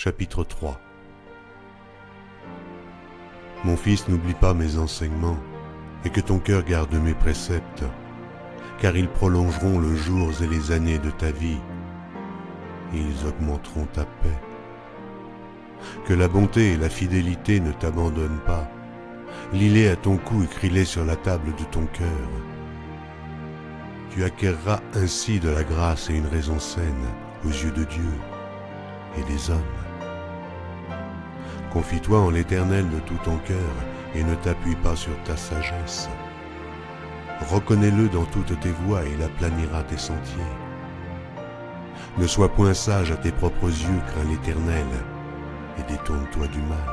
Chapitre 3. Mon fils, n'oublie pas mes enseignements, et que ton cœur garde mes préceptes, car ils prolongeront le jour et les années de ta vie, et ils augmenteront ta paix. Que la bonté et la fidélité ne t'abandonnent pas. Lis-les à ton cou, écris-les sur la table de ton cœur. Tu acquerras ainsi de la grâce et une raison saine aux yeux de Dieu et des hommes. Confie-toi en l'Éternel de tout ton cœur et ne t'appuie pas sur ta sagesse. Reconnais-le dans toutes tes voies et il aplanira tes sentiers. Ne sois point sage à tes propres yeux, crains l'Éternel et détourne-toi du mal.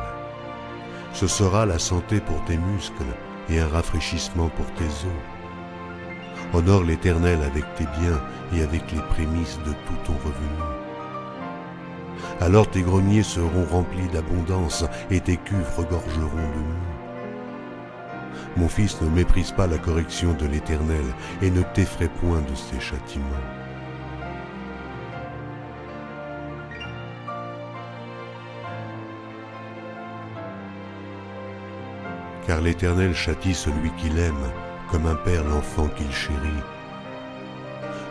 Ce sera la santé pour tes muscles et un rafraîchissement pour tes os. Honore l'Éternel avec tes biens et avec les prémices de tout ton revenu. Alors tes greniers seront remplis d'abondance et tes cuves regorgeront de mou. Mon fils, ne méprise pas la correction de l'Éternel et ne t'effraie point de ses châtiments. Car l'Éternel châtie celui qu'il aime, comme un père l'enfant qu'il chérit.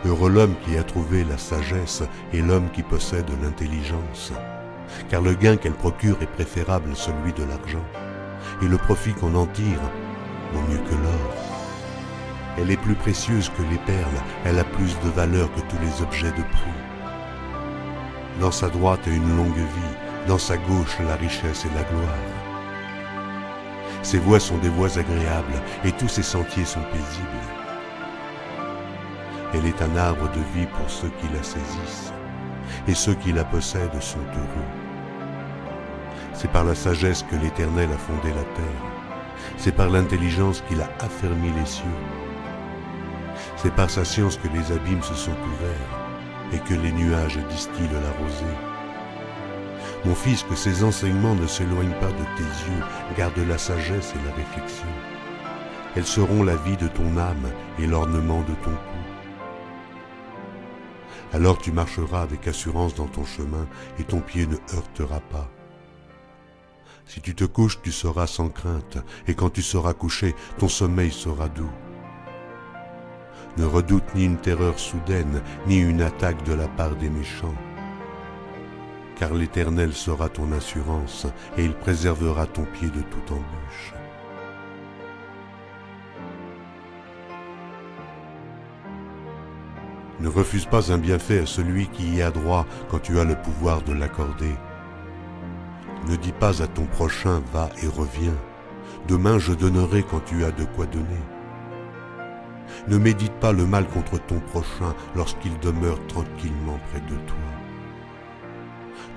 Heureux l'homme qui a trouvé la sagesse et l'homme qui possède l'intelligence, car le gain qu'elle procure est préférable à celui de l'argent, et le profit qu'on en tire vaut mieux que l'or. Elle est plus précieuse que les perles, elle a plus de valeur que tous les objets de prix. Dans sa droite une longue vie, dans sa gauche la richesse et la gloire. Ses voies sont des voies agréables, et tous ses sentiers sont paisibles. Elle est un arbre de vie pour ceux qui la saisissent, et ceux qui la possèdent sont heureux. C'est par la sagesse que l'Éternel a fondé la terre, c'est par l'intelligence qu'il a affermi les cieux. C'est par sa science que les abîmes se sont ouverts, et que les nuages distillent la rosée. Mon fils, que ces enseignements ne s'éloignent pas de tes yeux, garde la sagesse et la réflexion. Elles seront la vie de ton âme et l'ornement de ton cou. Alors tu marcheras avec assurance dans ton chemin et ton pied ne heurtera pas. Si tu te couches, tu seras sans crainte, et quand tu seras couché, ton sommeil sera doux. Ne redoute ni une terreur soudaine, ni une attaque de la part des méchants. Car l'Éternel sera ton assurance, et il préservera ton pied de toute embûche. Ne refuse pas un bienfait à celui qui y a droit quand tu as le pouvoir de l'accorder. Ne dis pas à ton prochain « va et reviens ». Demain je donnerai quand tu as de quoi donner. Ne médite pas le mal contre ton prochain lorsqu'il demeure tranquillement près de toi.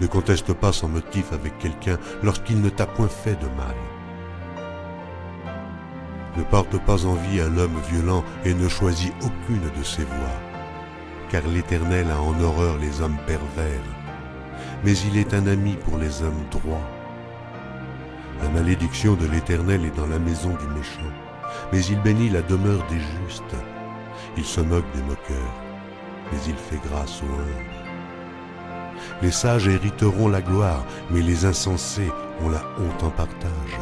Ne conteste pas sans motif avec quelqu'un lorsqu'il ne t'a point fait de mal. Ne porte pas envie à l'homme violent et ne choisis aucune de ses voies, car l'Éternel a en horreur les hommes pervers, mais il est un ami pour les hommes droits. La malédiction de l'Éternel est dans la maison du méchant, mais il bénit la demeure des justes. Il se moque des moqueurs, mais il fait grâce aux humbles. Les sages hériteront la gloire, mais les insensés ont la honte en partage.